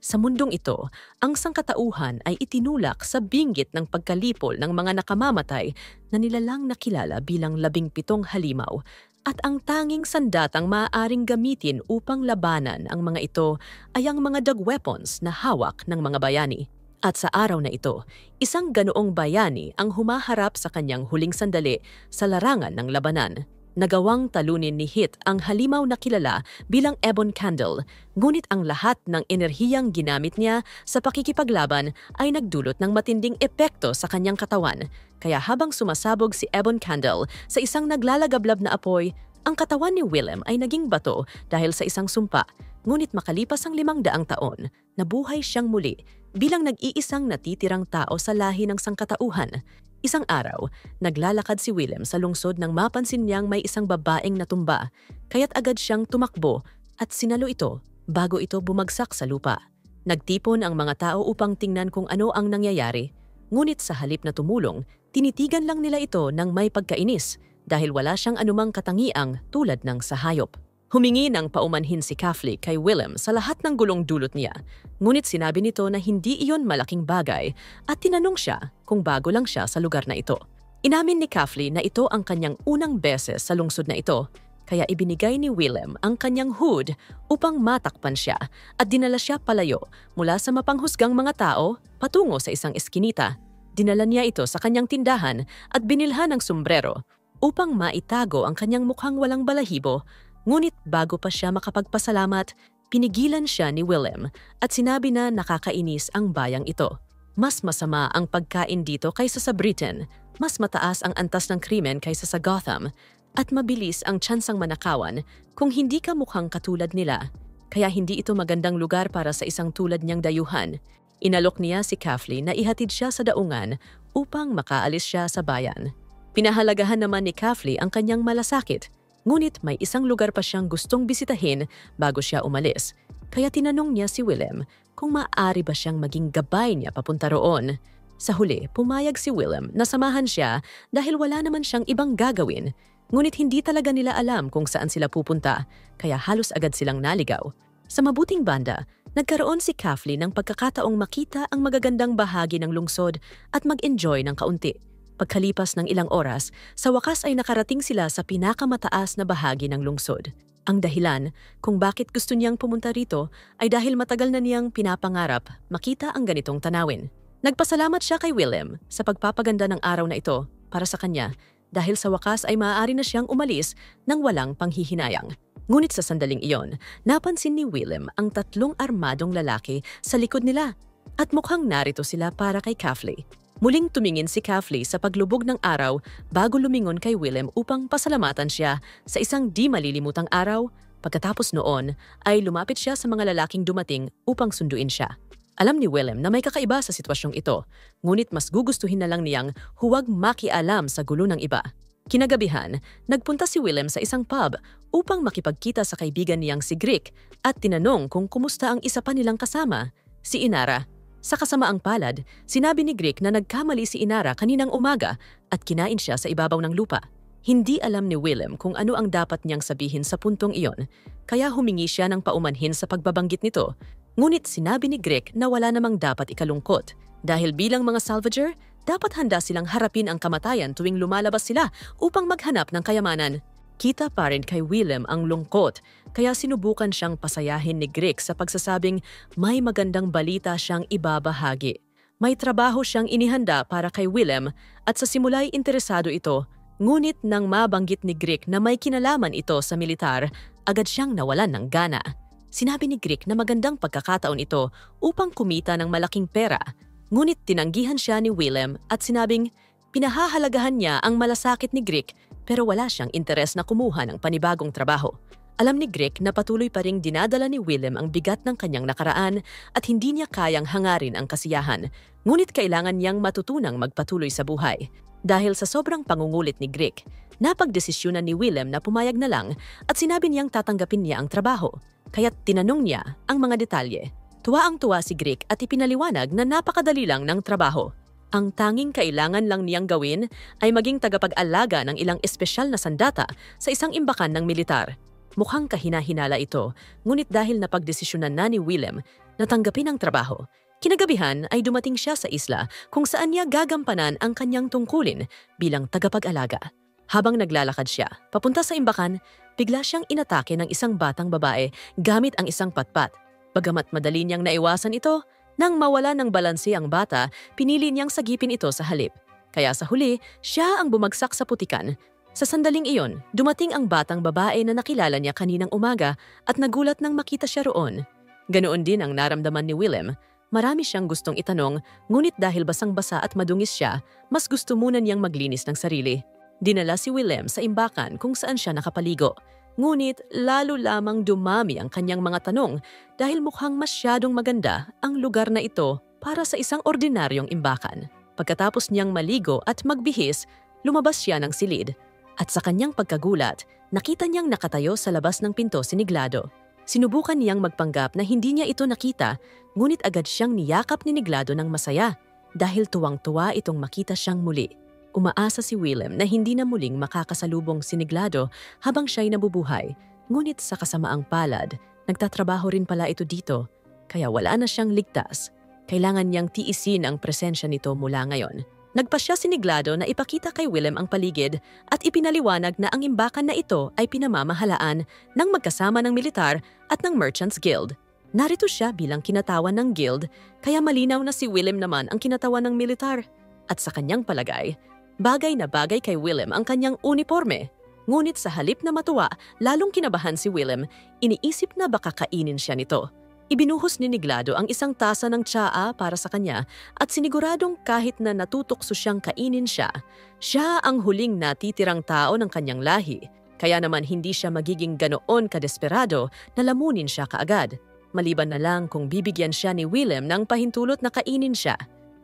Sa mundong ito, ang sangkatauhan ay itinulak sa binggit ng pagkalipol ng mga nakamamatay na nilalang nakilala bilang 17 halimaw at ang tanging sandatang maaaring gamitin upang labanan ang mga ito ay ang mga dog weapons na hawak ng mga bayani. At sa araw na ito, isang ganoong bayani ang humaharap sa kanyang huling sandali sa larangan ng labanan. Nagawang talunin ni Hit ang halimaw na kilala bilang Ebon Candle, ngunit ang lahat ng enerhiyang ginamit niya sa pakikipaglaban ay nagdulot ng matinding epekto sa kanyang katawan. Kaya habang sumasabog si Ebon Candle sa isang naglalagablab na apoy, ang katawan ni Willem ay naging bato dahil sa isang sumpa. Ngunit makalipas ang 500 taon, nabuhay siyang muli bilang nag-iisang natitirang tao sa lahi ng sangkatauhan. Isang araw, naglalakad si Willem sa lungsod nang mapansin niyang may isang babaeng natumba, kaya't agad siyang tumakbo at sinalo ito bago ito bumagsak sa lupa. Nagtipon ang mga tao upang tingnan kung ano ang nangyayari, ngunit sa halip na tumulong, tinitigan lang nila ito ng may pagkainis dahil wala siyang anumang katangiang tulad ng sa hayop. Humingi ng paumanhin si Kafli kay Willem sa lahat ng gulong dulot niya, ngunit sinabi nito na hindi iyon malaking bagay at tinanong siya kung bago lang siya sa lugar na ito. Inamin ni Kafli na ito ang kanyang unang beses sa lungsod na ito, kaya ibinigay ni Willem ang kanyang hood upang matakpan siya at dinala siya palayo mula sa mapanghusgang mga tao patungo sa isang eskinita. Dinala niya ito sa kanyang tindahan at binilhan ng sombrero upang maitago ang kanyang mukhang walang balahibo. Ngunit bago pa siya makapagpasalamat, pinigilan siya ni Willem at sinabi na nakakainis ang bayang ito. Mas masama ang pagkain dito kaysa sa Britain, mas mataas ang antas ng krimen kaysa sa Gotham, at mabilis ang tsansang manakawan kung hindi ka mukhang katulad nila. Kaya hindi ito magandang lugar para sa isang tulad niyang dayuhan. Inalok niya si Kafli na ihatid siya sa daungan upang makaalis siya sa bayan. Pinahalagahan naman ni Kafli ang kanyang malasakit. Ngunit may isang lugar pa siyang gustong bisitahin bago siya umalis. Kaya tinanong niya si Willem kung maaari ba siyang maging gabay niya papunta roon. Sa huli, pumayag si Willem na samahan siya dahil wala naman siyang ibang gagawin. Ngunit hindi talaga nila alam kung saan sila pupunta, kaya halos agad silang naligaw. Sa mabuting banda, nagkaroon si Kafli ng pagkakataong makita ang magagandang bahagi ng lungsod at mag-enjoy ng kaunti. Pagkalipas ng ilang oras, sa wakas ay nakarating sila sa pinakamataas na bahagi ng lungsod. Ang dahilan kung bakit gusto niyang pumunta rito ay dahil matagal na niyang pinapangarap makita ang ganitong tanawin. Nagpasalamat siya kay Willem sa pagpapaganda ng araw na ito para sa kanya dahil sa wakas ay maaari na siyang umalis ng walang panghihinayang. Ngunit sa sandaling iyon, napansin ni Willem ang 3 armadong lalaki sa likod nila at mukhang narito sila para kay Kafli. Muling tumingin si Kafli sa paglubog ng araw bago lumingon kay Willem upang pasalamatan siya sa isang di malilimutang araw. Pagkatapos noon ay lumapit siya sa mga lalaking dumating upang sunduin siya. Alam ni Willem na may kakaiba sa sitwasyong ito, ngunit mas gugustuhin na lang niyang huwag makialam sa gulo ng iba. Kinagabihan, nagpunta si Willem sa isang pub upang makipagkita sa kaibigan niyang si Greek at tinanong kung kumusta ang isa pa nilang kasama, si Inara. Sa kasamaang palad, sinabi ni Greek na nagkamali si Inara kaninang umaga at kinain siya sa ibabaw ng lupa. Hindi alam ni Willem kung ano ang dapat niyang sabihin sa puntong iyon, kaya humingi siya ng paumanhin sa pagbabanggit nito. Ngunit sinabi ni Greek na wala namang dapat ikalungkot dahil bilang mga salvager, dapat handa silang harapin ang kamatayan tuwing lumalabas sila upang maghanap ng kayamanan. Kita pa rin kay Willem ang lungkot, kaya sinubukan siyang pasayahin ni Greek sa pagsasabing may magandang balita siyang ibabahagi. May trabaho siyang inihanda para kay Willem at sa simula'y interesado ito, ngunit nang mabanggit ni Greek na may kinalaman ito sa militar, agad siyang nawalan ng gana. Sinabi ni Greek na magandang pagkakataon ito upang kumita ng malaking pera, ngunit tinanggihan siya ni Willem at sinabing pinahahalagahan niya ang malasakit ni Greek pero wala siyang interes na kumuha ng panibagong trabaho. Alam ni Greek na patuloy pa ring dinadala ni Willem ang bigat ng kanyang nakaraan at hindi niya kayang hangarin ang kasiyahan, ngunit kailangan niyang matutunang magpatuloy sa buhay. Dahil sa sobrang pangungulit ni Greek, napagdesisyonan ni Willem na pumayag na lang at sinabi niyang tatanggapin niya ang trabaho, kaya't tinanong niya ang mga detalye. Tuwaang-tuwa si Greek at ipinaliwanag na napakadali lang ng trabaho. Ang tanging kailangan lang niyang gawin ay maging tagapag-alaga ng ilang espesyal na sandata sa isang imbakan ng militar. Mukhang kahina-hinala ito, ngunit dahil napagdesisyonan na ni Willem, natanggapin ang trabaho. Kinagabihan ay dumating siya sa isla kung saan niya gagampanan ang kanyang tungkulin bilang tagapag-alaga. Habang naglalakad siya, papunta sa imbakan, bigla siyang inatake ng isang batang babae gamit ang isang patpat. Bagamat madali niyang naiwasan ito, nang mawala ng balanse ang bata, pinili niyang sagipin ito sa halip. Kaya sa huli, siya ang bumagsak sa putikan. Sa sandaling iyon, dumating ang batang babae na nakilala niya kaninang umaga at nagulat nang makita siya roon. Ganoon din ang naramdaman ni Willem. Marami siyang gustong itanong, ngunit dahil basang-basa at madungis siya, mas gusto muna niyang maglinis ng sarili. Dinala si Willem sa imbakan kung saan siya nakapaligo. Ngunit lalo lamang dumami ang kanyang mga tanong dahil mukhang masyadong maganda ang lugar na ito para sa isang ordinaryong imbakan. Pagkatapos niyang maligo at magbihis, lumabas siya ng silid. At sa kanyang pagkagulat, nakita niyang nakatayo sa labas ng pinto si Niglado. Sinubukan niyang magpanggap na hindi niya ito nakita, ngunit agad siyang niyakap ni Niglado ng masaya dahil tuwang-tuwa itong makita siyang muli. Umaasa si Willem na hindi na muling makakasalubong si Niglado habang siya'y nabubuhay, ngunit sa kasamaang palad, nagtatrabaho rin pala ito dito, kaya wala na siyang ligtas. Kailangan niyang tiisin ang presensya nito mula ngayon. Nagpasya si Niglado na ipakita kay Willem ang paligid at ipinaliwanag na ang imbakan na ito ay pinamamahalaan ng magkasama ng militar at ng Merchants Guild. Narito siya bilang kinatawan ng guild, kaya malinaw na si Willem naman ang kinatawan ng militar. At sa kanyang palagay, bagay na bagay kay Willem ang kanyang uniforme. Ngunit sa halip na matuwa, lalong kinabahan si Willem, iniisip na baka kainin siya nito. Ibinuhos ni Niglado ang isang tasa ng tsaa para sa kanya at siniguradong kahit na natutokso siyang kainin siya, siya ang huling natitirang tao ng kanyang lahi. Kaya naman hindi siya magiging ganoon kadesperado na lamunin siya kaagad. Maliban na lang kung bibigyan siya ni Willem ng pahintulot na kainin siya.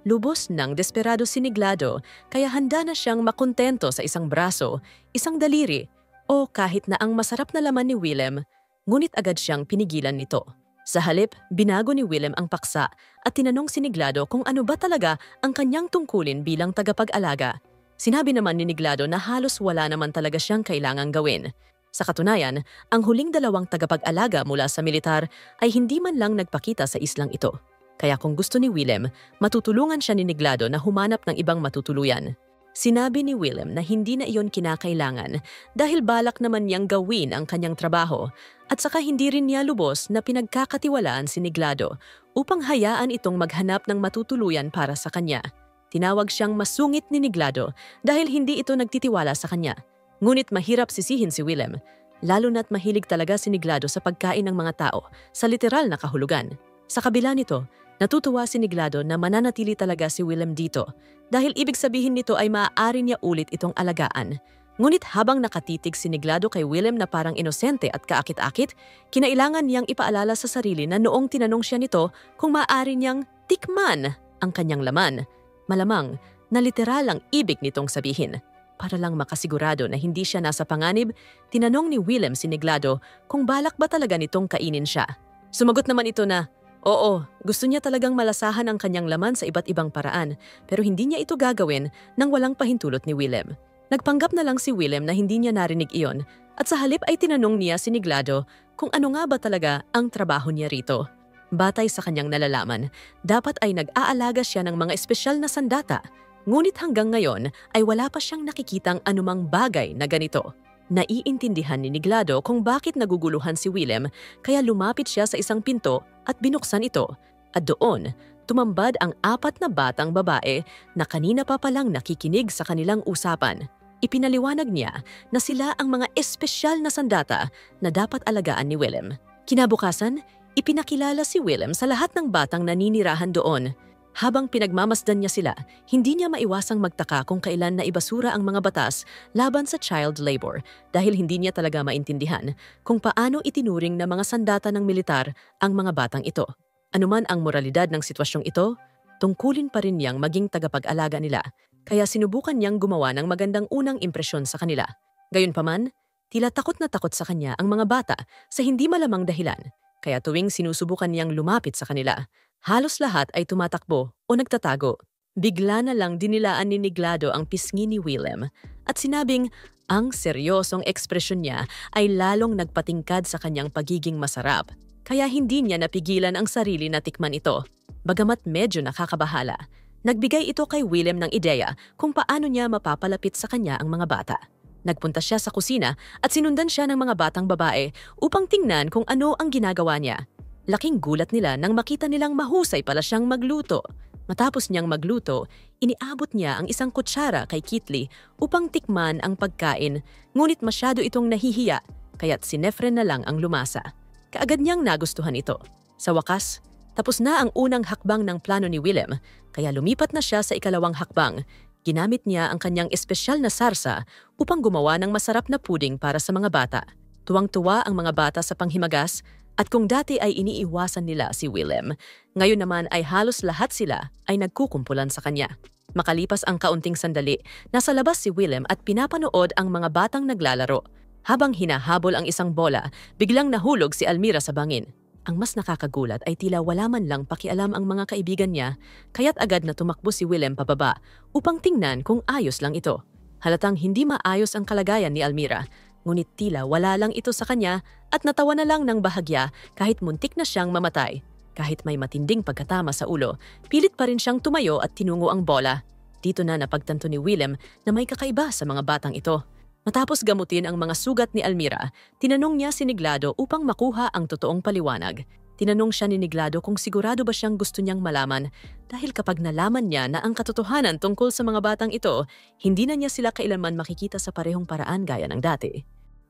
Lubos ng desperado si Niglado kaya handa na siyang makontento sa isang braso, isang daliri, o kahit na ang masarap na laman ni Willem, ngunit agad siyang pinigilan nito. Sa halip, binago ni Willem ang paksa at tinanong si Niglado kung ano ba talaga ang kanyang tungkulin bilang tagapag-alaga. Sinabi naman ni Niglado na halos wala naman talaga siyang kailangang gawin. Sa katunayan, ang huling dalawang tagapag-alaga mula sa militar ay hindi man lang nagpakita sa islang ito. Kaya kung gusto ni Willem, matutulungan siya ni Niglado na humanap ng ibang matutuluyan. Sinabi ni Willem na hindi na iyon kinakailangan dahil balak naman niyang gawin ang kanyang trabaho at saka hindi rin niya lubos na pinagkakatiwalaan si Niglado upang hayaan itong maghanap ng matutuluyan para sa kanya. Tinawag siyang masungit ni Niglado dahil hindi ito nagtitiwala sa kanya. Ngunit mahirap sisihin si Willem, lalo na't mahilig talaga si Niglado sa pagkain ng mga tao sa literal na kahulugan. Sa kabila nito, natutuwa si Niglado na mananatili talaga si Willem dito dahil ibig sabihin nito ay maaari niya ulit itong alagaan. Ngunit habang nakatitig si Niglado kay Willem na parang inosente at kaakit-akit, kinailangan niyang ipaalala sa sarili na noong tinanong siya nito kung maaari niyang tikman ang kanyang laman. Malamang na literal ang ibig nitong sabihin. Para lang makasigurado na hindi siya nasa panganib, tinanong ni Willem si Niglado kung balak ba talaga nitong kainin siya. Sumagot naman ito na, oo, gusto niya talagang malasahan ang kanyang laman sa iba't ibang paraan, pero hindi niya ito gagawin nang walang pahintulot ni Willem. Nagpanggap na lang si Willem na hindi niya narinig iyon at sa halip ay tinanong niya si Niglado kung ano nga ba talaga ang trabaho niya rito. Batay sa kanyang nalalaman, dapat ay nag-aalaga siya ng mga espesyal na sandata, ngunit hanggang ngayon ay wala pa siyang nakikitang anumang bagay na ganito. Naiintindihan ni Niglado kung bakit naguguluhan si Willem kaya lumapit siya sa isang pinto at binuksan ito. At doon, tumambad ang 4 na batang babae na kanina pa palang nakikinig sa kanilang usapan. Ipinaliwanag niya na sila ang mga espesyal na sandata na dapat alagaan ni Willem. Kinabukasan, ipinakilala si Willem sa lahat ng batang naninirahan doon. Habang pinagmamasdan niya sila, hindi niya maiwasang magtaka kung kailan na ibasura ang mga batas laban sa child labor dahil hindi niya talaga maintindihan kung paano itinuring na mga sandata ng militar ang mga batang ito. Anuman ang moralidad ng sitwasyong ito, tungkulin pa rin niyang maging tagapag-alaga nila, kaya sinubukan niyang gumawa ng magandang unang impresyon sa kanila. Gayunpaman, tila takot na takot sa kanya ang mga bata sa hindi malamang dahilan, kaya tuwing sinusubukan niyang lumapit sa kanila, halos lahat ay tumatakbo o nagtatago. Bigla na lang dinilaan ni Niglado ang pisngi ni Willem at sinabing ang seryosong ekspresyon niya ay lalong nagpatingkad sa kanyang pagiging masarap. kaya hindi niya napigilan ang sarili na tikman ito. Bagamat medyo nakakabahala, nagbigay ito kay Willem ng ideya kung paano niya mapapalapit sa kanya ang mga bata. Nagpunta siya sa kusina at sinundan siya ng mga batang babae upang tingnan kung ano ang ginagawa niya. Laking gulat nila nang makita nilang mahusay pala siyang magluto. Matapos niyang magluto, iniabot niya ang isang kutsara kay Kitli upang tikman ang pagkain, ngunit masyado itong nahihiya, kaya't si Nefren na lang ang lumasa. Kaagad niyang nagustuhan ito. Sa wakas, tapos na ang unang hakbang ng plano ni Willem, kaya lumipat na siya sa ikalawang hakbang. Ginamit niya ang kanyang espesyal na sarsa upang gumawa ng masarap na puding para sa mga bata. Tuwang-tuwa ang mga bata sa panghimagas, at kung dati ay iniiwasan nila si Willem, ngayon naman ay halos lahat sila ay nagkukumpulan sa kanya. Makalipas ang kaunting sandali, nasa labas si Willem at pinapanood ang mga batang naglalaro. Habang hinahabol ang isang bola, biglang nahulog si Almira sa bangin. Ang mas nakakagulat ay tila wala man lang pakialam ang mga kaibigan niya, kaya't agad na tumakbo si Willem pababa upang tingnan kung ayos lang ito. Halatang hindi maayos ang kalagayan ni Almira, ngunit tila wala lang ito sa kanya at natawa na lang ng bahagya kahit muntik na siyang mamatay. Kahit may matinding pagkatama sa ulo, pilit pa rin siyang tumayo at tinungo ang bola. Dito na napagtanto ni Willem na may kakaiba sa mga batang ito. Matapos gamutin ang mga sugat ni Almira, tinanong niya si Niglado upang makuha ang totoong paliwanag. Tinanong siya ni Niglado kung sigurado ba siyang gusto niyang malaman dahil kapag nalaman niya na ang katotohanan tungkol sa mga batang ito, hindi na niya sila kailanman makikita sa parehong paraan gaya ng dati.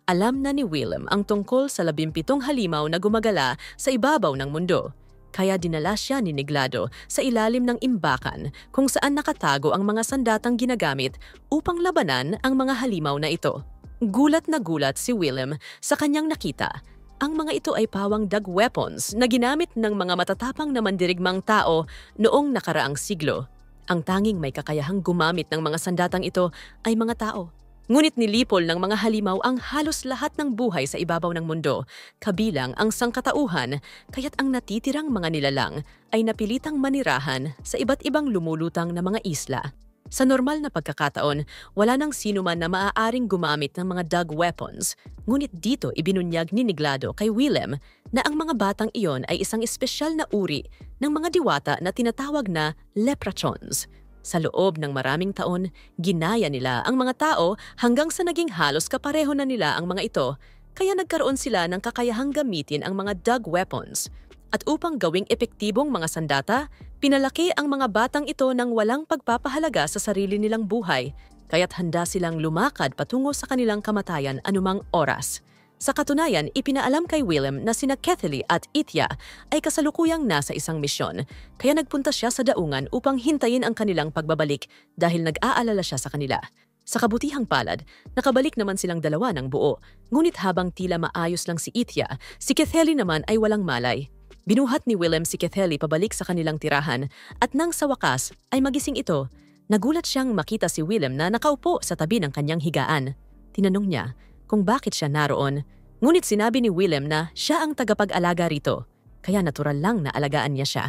Alam na ni Willem ang tungkol sa 17 halimaw na gumagala sa ibabaw ng mundo. Kaya dinala siya ni Niglado sa ilalim ng imbakan kung saan nakatago ang mga sandatang ginagamit upang labanan ang mga halimaw na ito. Gulat na gulat si Willem sa kanyang nakita. Ang mga ito ay pawang dog weapons na ginamit ng mga matatapang na mandirigmang tao noong nakaraang siglo. Ang tanging may kakayahang gumamit ng mga sandatang ito ay mga tao. Ngunit nilipol ng mga halimaw ang halos lahat ng buhay sa ibabaw ng mundo, kabilang ang sangkatauhan, kaya't ang natitirang mga nilalang ay napilitang manirahan sa iba't ibang lumulutang na mga isla. Sa normal na pagkakataon, wala nang sino man na maaaring gumamit ng mga dog weapons, ngunit dito ibinunyag ni Niglado kay Willem na ang mga batang iyon ay isang espesyal na uri ng mga diwata na tinatawag na leprechauns. Sa loob ng maraming taon, ginaya nila ang mga tao hanggang sa naging halos kapareho na nila ang mga ito, kaya nagkaroon sila ng kakayahang gamitin ang mga dog weapons. At upang gawing epektibong mga sandata, pinalaki ang mga batang ito ng walang pagpapahalaga sa sarili nilang buhay, kaya't handa silang lumakad patungo sa kanilang kamatayan anumang oras. Sa katunayan, ipinaalam kay Willem na sina Kethely at Itya ay kasalukuyang nasa isang misyon, kaya nagpunta siya sa daungan upang hintayin ang kanilang pagbabalik dahil nag-aalala siya sa kanila. Sa kabutihang palad, nakabalik naman silang dalawa ng buo, ngunit habang tila maayos lang si Itya, si Kethely naman ay walang malay. Binuhat ni Willem si Kethely pabalik sa kanilang tirahan at nang sa wakas ay magising ito, nagulat siyang makita si Willem na nakaupo sa tabi ng kanyang higaan. Tinanong niya kung bakit siya naroon, ngunit sinabi ni Willem na siya ang tagapag-alaga rito, kaya natural lang na alagaan niya siya.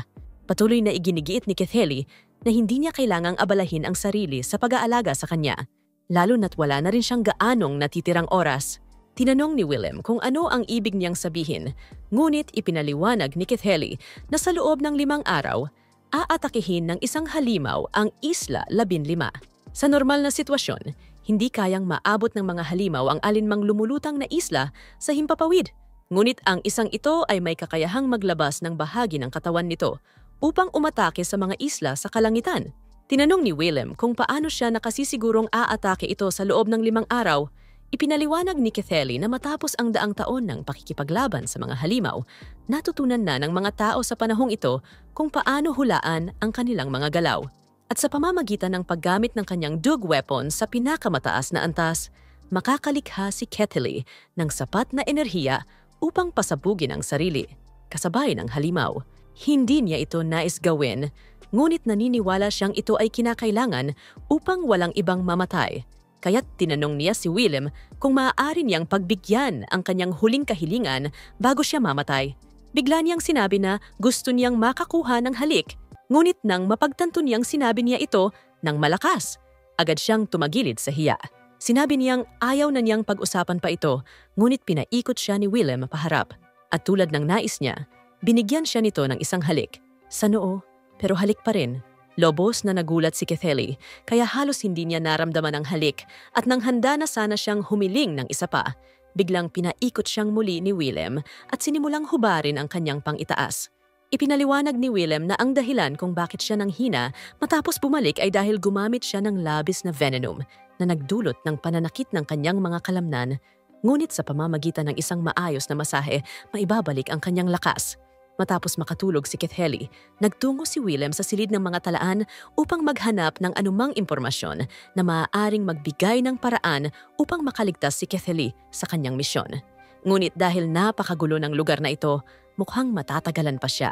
Patuloy na iginigiit ni Kethely na hindi niya kailangang abalahin ang sarili sa pag-aalaga sa kanya, lalo na't wala na rin siyang gaanong natitirang oras. Tinanong ni Willem kung ano ang ibig niyang sabihin, ngunit ipinaliwanag ni Kethely na sa loob ng 5 araw, aatakihin ng isang halimaw ang Isla 15. Sa normal na sitwasyon, hindi kayang maabot ng mga halimaw ang alinmang lumulutang na isla sa himpapawid. Ngunit ang isang ito ay may kakayahang maglabas ng bahagi ng katawan nito upang umatake sa mga isla sa kalangitan. Tinanong ni Willem kung paano siya nakasisigurong aatake ito sa loob ng 5 araw. Ipinaliwanag ni Kethely na matapos ang daang taon ng pakikipaglaban sa mga halimaw, natutunan na ng mga tao sa panahong ito kung paano hulaan ang kanilang mga galaw. At sa pamamagitan ng paggamit ng kanyang dog weapon sa pinakamataas na antas, makakalikha si Kethely ng sapat na enerhiya upang pasabugin ang sarili, kasabay ng halimaw. Hindi niya ito nais gawin, ngunit naniniwala siyang ito ay kinakailangan upang walang ibang mamatay. Kaya't tinanong niya si Willem kung maaari niyang pagbigyan ang kanyang huling kahilingan bago siya mamatay. Bigla niyang sinabi na gusto niyang makakuha ng halik. Ngunit nang mapagtanto niyang sinabi niya ito ng malakas, agad siyang tumagilid sa hiya. Sinabi niyang ayaw na niyang pag-usapan pa ito, ngunit pinaikot siya ni Willem paharap. At tulad ng nais niya, binigyan siya nito ng isang halik. Sa noo, pero halik pa rin. Lobos na nagulat si Ketheli, kaya halos hindi niya naramdaman ang halik at nang handa na sana siyang humiling ng isa pa, biglang pinaikot siyang muli ni Willem at sinimulang hubarin ang kanyang pang-itaas. Ipinaliwanag ni Willem na ang dahilan kung bakit siya nanghina matapos bumalik ay dahil gumamit siya ng labis na venom na nagdulot ng pananakit ng kanyang mga kalamnan, ngunit sa pamamagitan ng isang maayos na masahe, maibabalik ang kanyang lakas. Matapos makatulog si Ketheli, nagtungo si Willem sa silid ng mga talaan upang maghanap ng anumang impormasyon na maaaring magbigay ng paraan upang makaligtas si Ketheli sa kanyang misyon. Ngunit dahil napakagulo ng lugar na ito, mukhang matatagalan pa siya.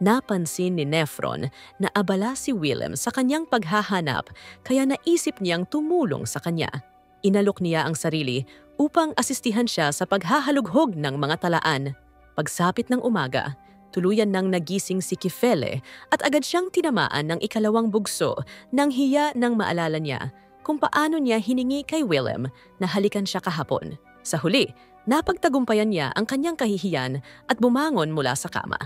Napansin ni Nephron na abala si Willem sa kanyang paghahanap kaya naisip niyang tumulong sa kanya. Inalok niya ang sarili upang asistihan siya sa paghahalughog ng mga talaan. Pagsapit ng umaga, tuluyan nang nagising si Kifele at agad siyang tinamaan ng ikalawang bugso nang hiya nang maalala niya kung paano niya hiningi kay Willem na halikan siya kahapon. Sa huli, napagtagumpayan niya ang kanyang kahihiyan at bumangon mula sa kama.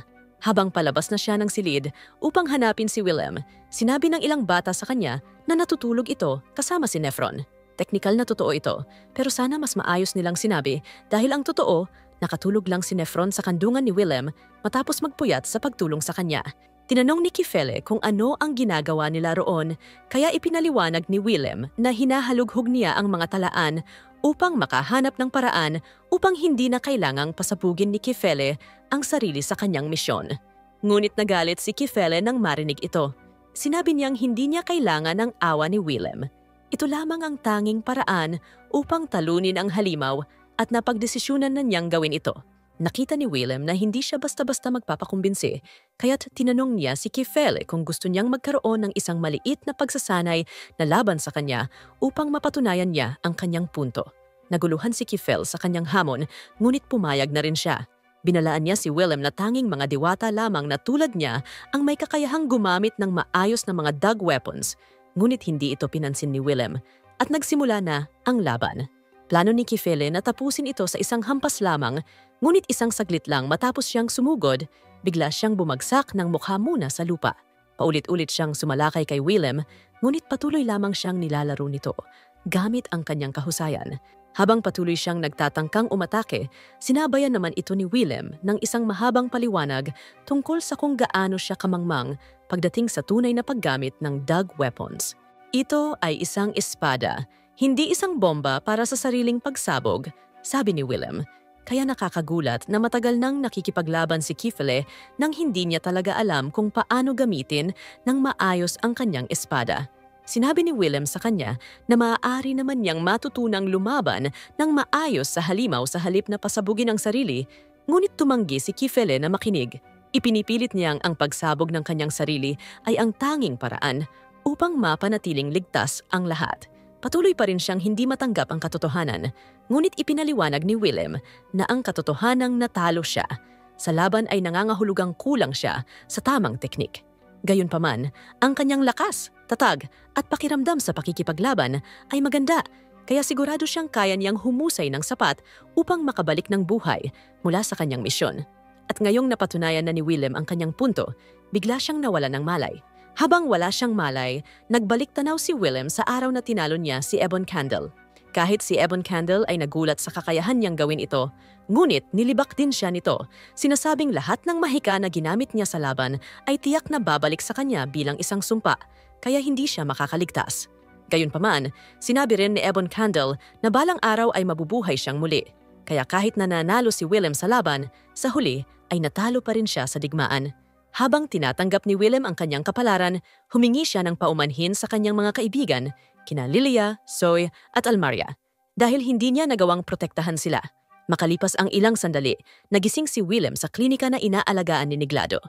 Habang palabas na siya ng silid upang hanapin si Willem, sinabi ng ilang bata sa kanya na natutulog ito kasama si Nephron. Teknikal na totoo ito, pero sana mas maayos nilang sinabi dahil ang totoo, nakatulog lang si Nephron sa kandungan ni Willem matapos magpuyat sa pagtulong sa kanya. Tinanong ni Kifele kung ano ang ginagawa nila roon, kaya ipinaliwanag ni Willem na hinahalughog niya ang mga talaan upang makahanap ng paraan upang hindi na kailangang pasabugin ni Kifele ang sarili sa kanyang misyon. Ngunit nagalit si Kifele nang marinig ito. Sinabi niyang hindi niya kailangan ng awa ni Willem. Ito lamang ang tanging paraan upang talunin ang halimaw at napagdesisyunan na niyang gawin ito. Nakita ni Willem na hindi siya basta-basta magpapakumbinsi, kaya't tinanong niya si Kifele kung gusto niyang magkaroon ng isang maliit na pagsasanay na laban sa kanya upang mapatunayan niya ang kanyang punto. Naguluhan si Kifele sa kanyang hamon, ngunit pumayag na rin siya. Binalaan niya si Willem na tanging mga diwata lamang na tulad niya ang may kakayahang gumamit ng maayos na mga dug weapons, ngunit hindi ito pinansin ni Willem at nagsimula na ang laban. Plano ni Kifele na tapusin ito sa isang hampas lamang, ngunit isang saglit lang matapos siyang sumugod, bigla siyang bumagsak ng mukha muna sa lupa. Paulit-ulit siyang sumalakay kay Willem, ngunit patuloy lamang siyang nilalaro nito, gamit ang kanyang kahusayan. Habang patuloy siyang nagtatangkang umatake, sinabayan naman ito ni Willem ng isang mahabang paliwanag tungkol sa kung gaano siya kamangmang pagdating sa tunay na paggamit ng dug weapons. Ito ay isang espada, hindi isang bomba para sa sariling pagsabog, sabi ni Willem. Kaya nakakagulat na matagal nang nakikipaglaban si Kifele nang hindi niya talaga alam kung paano gamitin ng maayos ang kanyang espada. Sinabi ni Willem sa kanya na maaari naman niyang matutunang lumaban ng maayos sa halimaw sa halip na pasabugin ang sarili, ngunit tumanggi si Kifele na makinig. Ipinipilit niyang ang pagsabog ng kanyang sarili ay ang tanging paraan upang mapanatiling ligtas ang lahat. Patuloy pa rin siyang hindi matanggap ang katotohanan, ngunit ipinaliwanag ni Willem na ang katotohanang natalo siya. Sa laban ay nangangahulugang kulang siya sa tamang teknik. Gayunpaman, ang kanyang lakas, tatag at pakiramdam sa pakikipaglaban ay maganda, kaya sigurado siyang kaya niyang humusay ng sapat upang makabalik ng buhay mula sa kanyang misyon. At ngayong napatunayan na ni Willem ang kanyang punto, bigla siyang nawala ng malay. Habang wala siyang malay, nagbalik tanaw si Willem sa araw na tinalo niya si Ebon Candle. Kahit si Ebon Candle ay nagulat sa kakayahan niyang gawin ito, ngunit nilibak din siya nito. Sinasabing lahat ng mahika na ginamit niya sa laban ay tiyak na babalik sa kanya bilang isang sumpa, kaya hindi siya makakaligtas. Gayunpaman, sinabi rin ni Ebon Candle na balang araw ay mabubuhay siyang muli. Kaya kahit na nanalo si Willem sa laban, sa huli ay natalo pa rin siya sa digmaan. Habang tinatanggap ni Willem ang kanyang kapalaran, humingi siya ng paumanhin sa kanyang mga kaibigan, kina Lilia, Zoe at Almaria, dahil hindi niya nagawang protektahan sila. Makalipas ang ilang sandali, nagising si Willem sa klinika na inaalagaan ni Niglado.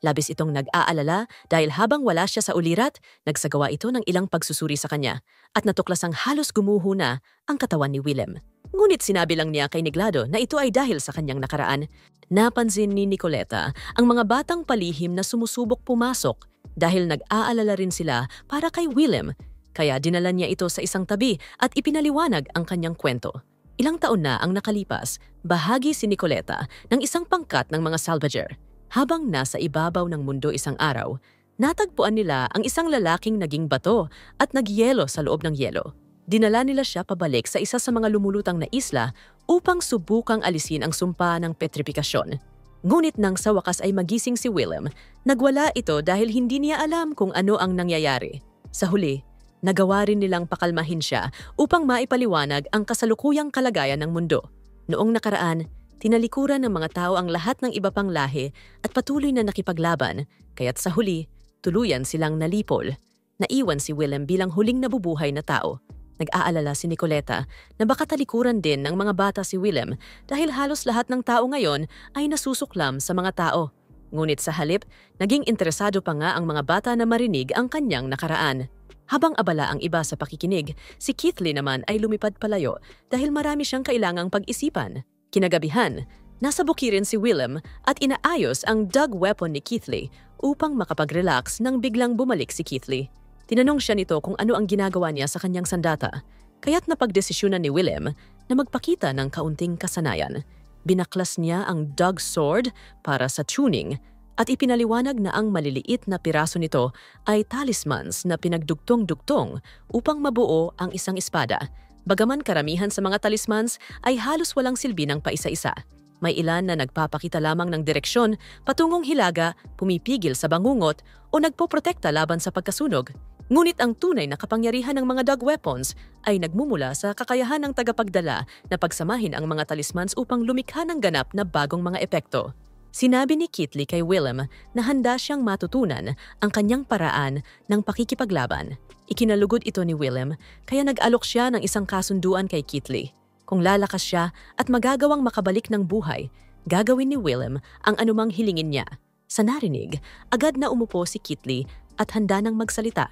Labis itong nag-aalala dahil habang wala siya sa ulirat, nagsagawa ito ng ilang pagsusuri sa kanya at natuklasang halos gumuho na ang katawan ni Willem. Ngunit sinabi lang niya kay Niglado na ito ay dahil sa kanyang nakaraan. Napansin ni Nicoleta ang mga batang palihim na sumusubok pumasok dahil nag-aalala rin sila para kay Willem, kaya dinala niya ito sa isang tabi at ipinaliwanag ang kanyang kwento. Ilang taon na ang nakalipas, bahagi si Nicoleta ng isang pangkat ng mga salvager. Habang nasa ibabaw ng mundo isang araw, natagpuan nila ang isang lalaking naging bato at nagyelo sa loob ng yelo. Dinala nila siya pabalik sa isa sa mga lumulutang na isla upang subukang alisin ang sumpa ng petrifikasyon. Ngunit nang sa wakas ay magising si Willem, nagwala ito dahil hindi niya alam kung ano ang nangyayari. Sa huli, nagawa rin nilang pakalmahin siya upang maipaliwanag ang kasalukuyang kalagayan ng mundo. Noong nakaraan, tinalikuran ng mga tao ang lahat ng iba pang lahi at patuloy na nakipaglaban, kaya't sa huli, tuluyan silang nalipol. Naiwan si Willem bilang huling nabubuhay na tao. Nag-aalala si Nicoleta na baka talikuran din ng mga bata si Willem dahil halos lahat ng tao ngayon ay nasusuklam sa mga tao. Ngunit sa halip, naging interesado pa nga ang mga bata na marinig ang kanyang nakaraan. Habang abala ang iba sa pakikinig, si Keithley naman ay lumipad palayo dahil marami siyang kailangang pag-isipan. Kinagabihan, nasa bukirin si Willem at inaayos ang dog weapon ni Keithley upang makapag-relax nang biglang bumalik si Keithley. Tinanong siya nito kung ano ang ginagawa niya sa kanyang sandata, kaya't napagdesisyonan ni Willem na magpakita ng kaunting kasanayan. Binaklas niya ang dog sword para sa tuning at ipinaliwanag na ang maliliit na piraso nito ay talismans na pinagdugtong-dugtong upang mabuo ang isang espada. Bagaman karamihan sa mga talismans ay halos walang silbi ng paisa-isa. May ilan na nagpapakita lamang ng direksyon patungong hilaga, pumipigil sa bangungot o nagpoprotekta laban sa pagkasunog. Ngunit ang tunay na kapangyarihan ng mga dog weapons ay nagmumula sa kakayahan ng tagapagdala na pagsamahin ang mga talismans upang lumikha ng ganap na bagong mga epekto. Sinabi ni Keithley kay Willem na handa siyang matutunan ang kanyang paraan ng pakikipaglaban. Ikinalugod ito ni Willem kaya nag-alok siya ng isang kasunduan kay Keithley. Kung lalakas siya at magagawang makabalik ng buhay, gagawin ni Willem ang anumang hilingin niya. Sa narinig, agad na umupo si Keithley at handa nang magsalita.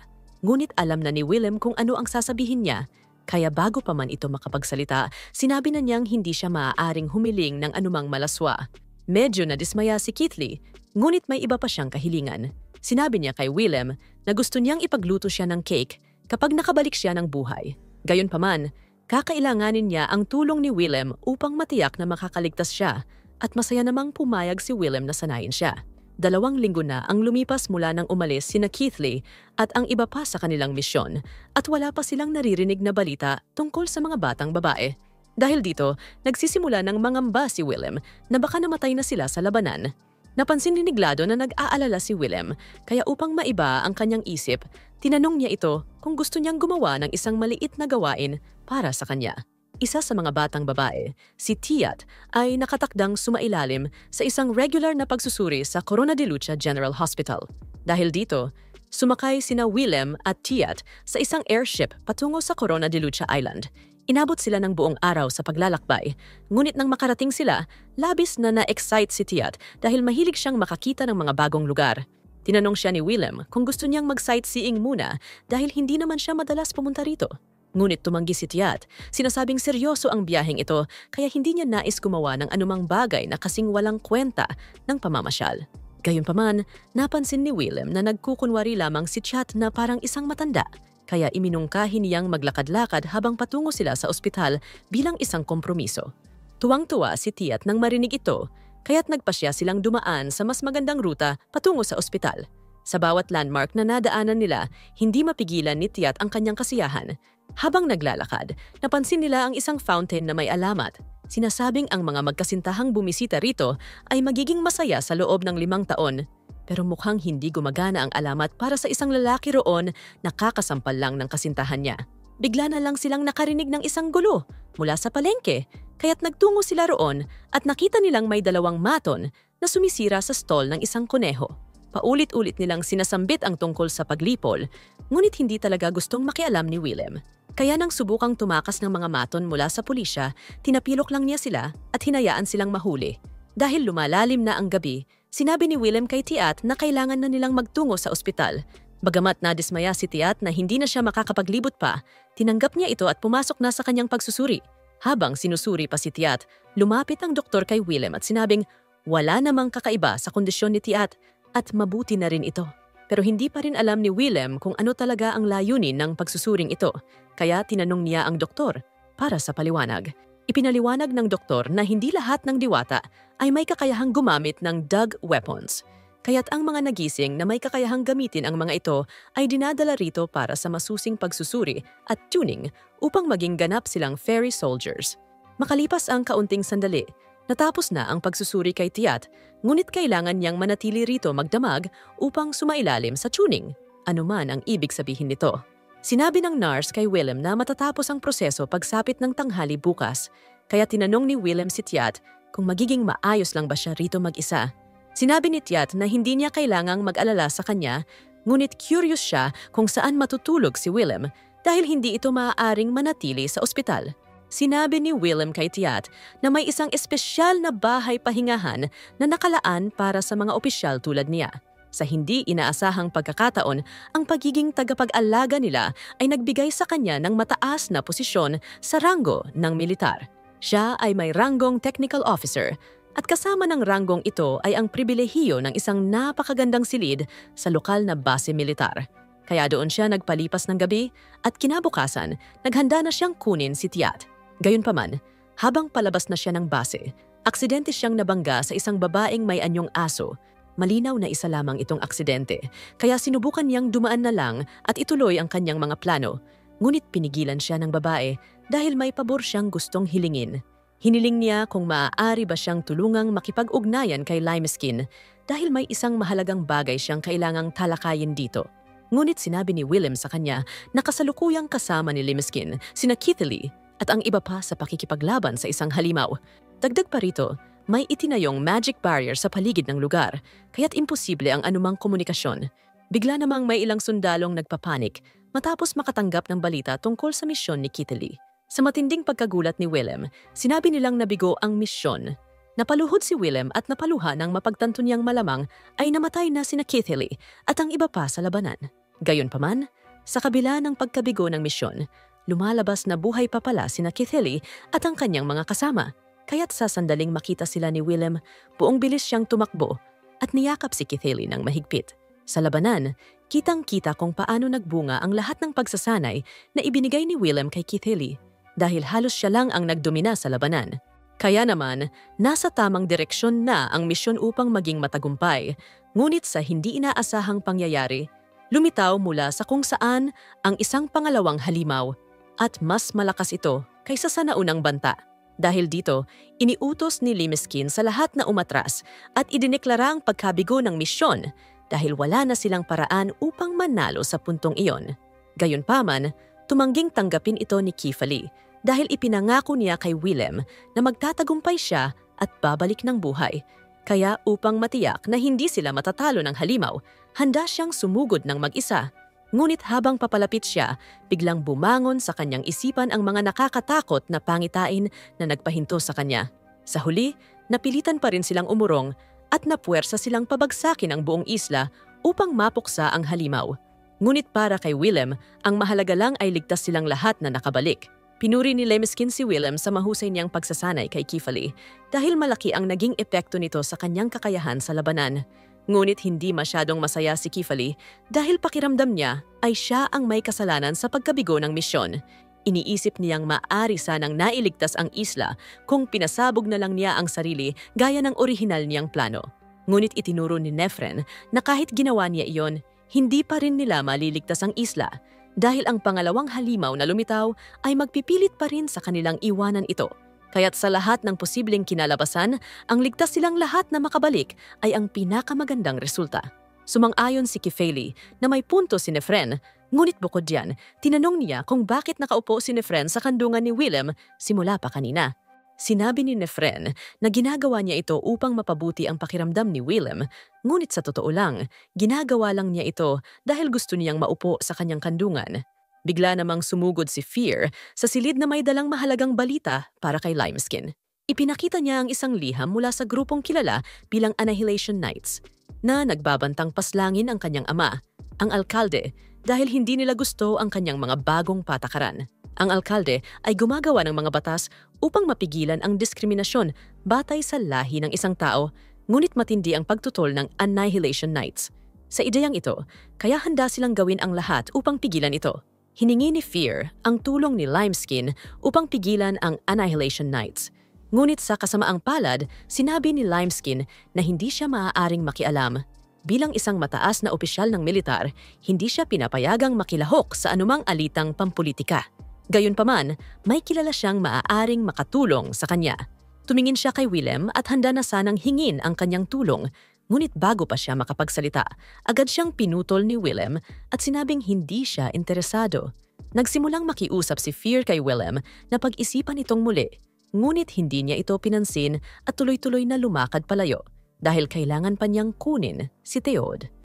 Ngunit alam na ni Willem kung ano ang sasabihin niya, kaya bago pa man ito makapagsalita, sinabi na niyang hindi siya maaaring humiling ng anumang malaswa. Medyo nadismaya si Keithley, ngunit may iba pa siyang kahilingan. Sinabi niya kay Willem na gusto niyang ipagluto siya ng cake kapag nakabalik siya ng buhay. Gayunpaman, kakailanganin niya ang tulong ni Willem upang matiyak na makakaligtas siya at masaya namang pumayag si Willem na sanayin siya. 2 linggo na ang lumipas mula nang umalis sina Keithley at ang iba pa sa kanilang misyon at wala pa silang naririnig na balita tungkol sa mga batang babae. Dahil dito, nagsisimula ng mangamba si Willem na baka namatay na sila sa labanan. Napansin ni Niglado na nag-aalala si Willem kaya upang maiba ang kanyang isip, tinanong niya ito kung gusto niyang gumawa ng isang maliit na gawain para sa kanya. Isa sa mga batang babae, si Tiat, ay nakatakdang sumailalim sa isang regular na pagsusuri sa Corona de Lucha General Hospital. Dahil dito, sumakay sina Willem at Tiat sa isang airship patungo sa Corona de Lucha Island. Inabot sila ng buong araw sa paglalakbay, ngunit nang makarating sila, labis na na-excite si Tiat dahil mahilig siyang makakita ng mga bagong lugar. Tinanong siya ni Willem kung gusto niyang mag-sightseeing muna dahil hindi naman siya madalas pumunta rito. Ngunit tumanggi si Tiat, sinasabing seryoso ang biyaheng ito kaya hindi niya nais gumawa ng anumang bagay na kasing walang kwenta ng pamamasyal. Gayunpaman, napansin ni Willem na nagkukunwari lamang si Tiat na parang isang matanda, kaya iminungkahi niyang maglakad-lakad habang patungo sila sa ospital bilang isang kompromiso. Tuwang-tuwa si Tiat nang marinig ito, kaya't nagpasya silang dumaan sa mas magandang ruta patungo sa ospital. Sa bawat landmark na nadaanan nila, hindi mapigilan ni Tiat ang kanyang kasiyahan. Habang naglalakad, napansin nila ang isang fountain na may alamat. Sinasabing ang mga magkasintahang bumisita rito ay magiging masaya sa loob ng 5 taon. Pero mukhang hindi gumagana ang alamat para sa isang lalaki roon na kakasampal lang ng kasintahan niya. Bigla na lang silang nakarinig ng isang gulo mula sa palengke, kaya't nagtungo sila roon at nakita nilang may 2 maton na sumisira sa stall ng isang kuneho. Paulit-ulit nilang sinasambit ang tungkol sa paglipol, ngunit hindi talaga gustong makialam ni Willem. Kaya nang subukang tumakas ng mga maton mula sa pulisya, tinapilok lang niya sila at hinayaan silang mahuli. Dahil lumalalim na ang gabi, sinabi ni Willem kay Tiat na kailangan na nilang magtungo sa ospital. Bagamat nadismaya si Tiat na hindi na siya makakapaglibot pa, tinanggap niya ito at pumasok na sa kanyang pagsusuri. Habang sinusuri pa si Tiat, lumapit ang doktor kay Willem at sinabing wala namang kakaiba sa kondisyon ni Tiat at mabuti na rin ito. Pero hindi pa rin alam ni Willem kung ano talaga ang layunin ng pagsusuring ito, kaya tinanong niya ang doktor para sa paliwanag. Ipinaliwanag ng doktor na hindi lahat ng diwata ay may kakayahang gumamit ng dug weapons. Kaya't ang mga nagising na may kakayahang gamitin ang mga ito ay dinadala rito para sa masusing pagsusuri at tuning upang maging ganap silang fairy soldiers. Makalipas ang kaunting sandali, natapos na ang pagsusuri kay Tiat, ngunit kailangan niyang manatili rito magdamag upang sumailalim sa tuning. Ano man ang ibig sabihin nito. Sinabi ng nurse kay Willem na matatapos ang proseso pagsapit ng tanghali bukas, kaya tinanong ni Willem si Tiat kung magiging maayos lang ba siya rito mag-isa. Sinabi ni Tiat na hindi niya kailangang mag-alala sa kanya, ngunit curious siya kung saan matutulog si Willem dahil hindi ito maaaring manatili sa ospital. Sinabi ni Willem kay Tiat na may isang espesyal na bahay pahingahan na nakalaan para sa mga opisyal tulad niya. Sa hindi inaasahang pagkakataon, ang pagiging tagapag-alaga nila ay nagbigay sa kanya ng mataas na posisyon sa ranggo ng militar. Siya ay may ranggong technical officer at kasama ng ranggong ito ay ang pribilehiyo ng isang napakagandang silid sa lokal na base militar. Kaya doon siya nagpalipas ng gabi at kinabukasan, naghanda na siyang kunin si Tiat. Gayunpaman, habang palabas na siya ng base, aksidente siyang nabangga sa isang babaeng may anyong aso. Malinaw na isa lamang itong aksidente, kaya sinubukan niyang dumaan na lang at ituloy ang kanyang mga plano. Ngunit pinigilan siya ng babae dahil may pabor siyang gustong hilingin. Hiniling niya kung maaari ba siyang tulungang makipag-ugnayan kay Limeskin dahil may isang mahalagang bagay siyang kailangang talakayin dito. Ngunit sinabi ni Willem sa kanya na kasalukuyang kasama ni Limeskin sina Keithley at ang iba pa sa pakikipaglaban sa isang halimaw. Dagdag pa rito, may itinayong magic barrier sa paligid ng lugar, kaya't imposible ang anumang komunikasyon. Bigla namang may ilang sundalong nagpapanik matapos makatanggap ng balita tungkol sa misyon ni Keithley. Sa matinding pagkagulat ni Willem, sinabi nilang nabigo ang misyon. Napaluhod si Willem at napaluha ng mapagtanto niyang malamang ay namatay na sina Keithley at ang iba pa sa labanan. Gayunpaman, sa kabila ng pagkabigo ng misyon, lumalabas na buhay pa pala sina Keithley at ang kanyang mga kasama. Kaya't sa sandaling makita sila ni Willem, buong bilis siyang tumakbo at niyakap si Keithley ng mahigpit. Sa labanan, kitang-kita kung paano nagbunga ang lahat ng pagsasanay na ibinigay ni Willem kay Keithley dahil halos siya lang ang nagdomina sa labanan. Kaya naman, nasa tamang direksyon na ang misyon upang maging matagumpay, ngunit sa hindi inaasahang pangyayari, lumitaw mula sa kung saan ang isang pangalawang halimaw at mas malakas ito kaysa sa naunang banta. Dahil dito, iniutos ni Limeskin sa lahat na umatras at idineklara ang pagkabigo ng misyon dahil wala na silang paraan upang manalo sa puntong iyon. Gayunpaman, tumangging tanggapin ito ni Keithley dahil ipinangako niya kay Willem na magtatagumpay siya at babalik ng buhay. Kaya upang matiyak na hindi sila matatalo ng halimaw, handa siyang sumugod ng mag-isa. Ngunit habang papalapit siya, biglang bumangon sa kanyang isipan ang mga nakakatakot na pangitain na nagpahinto sa kanya. Sa huli, napilitan pa rin silang umurong at napuwersa silang pabagsakin ang buong isla upang mapuksa ang halimaw. Ngunit para kay Willem, ang mahalaga lang ay ligtas silang lahat na nakabalik. Pinuri ni Limeskin si Willem sa mahusay niyang pagsasanay kay Keithley dahil malaki ang naging epekto nito sa kanyang kakayahan sa labanan. Ngunit hindi masyadong masaya si Keithley dahil pakiramdam niya ay siya ang may kasalanan sa pagkabigo ng misyon. Iniisip niyang maaari sanang nailigtas ang isla kung pinasabog na lang niya ang sarili gaya ng orihinal niyang plano. Ngunit itinuro ni Nefren na kahit ginawa niya iyon, hindi pa rin nila maliligtas ang isla dahil ang pangalawang halimaw na lumitaw ay magpipilit pa rin sa kanilang iwanan ito. Kaya't sa lahat ng posibleng kinalabasan, ang ligtas silang lahat na makabalik ay ang pinakamagandang resulta. Sumang-ayon si Keithley na may punto si Nefren, ngunit bukod diyan, tinanong niya kung bakit nakaupo si Nefren sa kandungan ni Willem simula pa kanina. Sinabi ni Nefren na ginagawa niya ito upang mapabuti ang pakiramdam ni Willem, ngunit sa totoo lang, ginagawa lang niya ito dahil gusto niyang maupo sa kanyang kandungan. Bigla namang sumugod si Fear sa silid na may dalang mahalagang balita para kay Limeskin. Ipinakita niya ang isang liham mula sa grupong kilala bilang Annihilation Knights na nagbabantang paslangin ang kanyang ama, ang alkalde, dahil hindi nila gusto ang kanyang mga bagong patakaran. Ang alkalde ay gumagawa ng mga batas upang mapigilan ang diskriminasyon batay sa lahi ng isang tao, ngunit matindi ang pagtutol ng Annihilation Knights. Sa ideyang ito, kaya handa silang gawin ang lahat upang pigilan ito. Hiningi ni Fear ang tulong ni Limeskin upang pigilan ang Annihilation Knights. Ngunit sa kasamaang palad, sinabi ni Limeskin na hindi siya maaaring makialam. Bilang isang mataas na opisyal ng militar, hindi siya pinapayagang makilahok sa anumang alitang pampulitika. Gayunpaman, may kilala siyang maaaring makatulong sa kanya. Tumingin siya kay Willem at handa na sanang hingin ang kanyang tulong. Ngunit bago pa siya makapagsalita, agad siyang pinutol ni Willem at sinabing hindi siya interesado. Nagsimulang makiusap si Fear kay Willem na pag-isipan itong muli. Ngunit hindi niya ito pinansin at tuloy-tuloy na lumakad palayo dahil kailangan pa niyang kunin si Theod.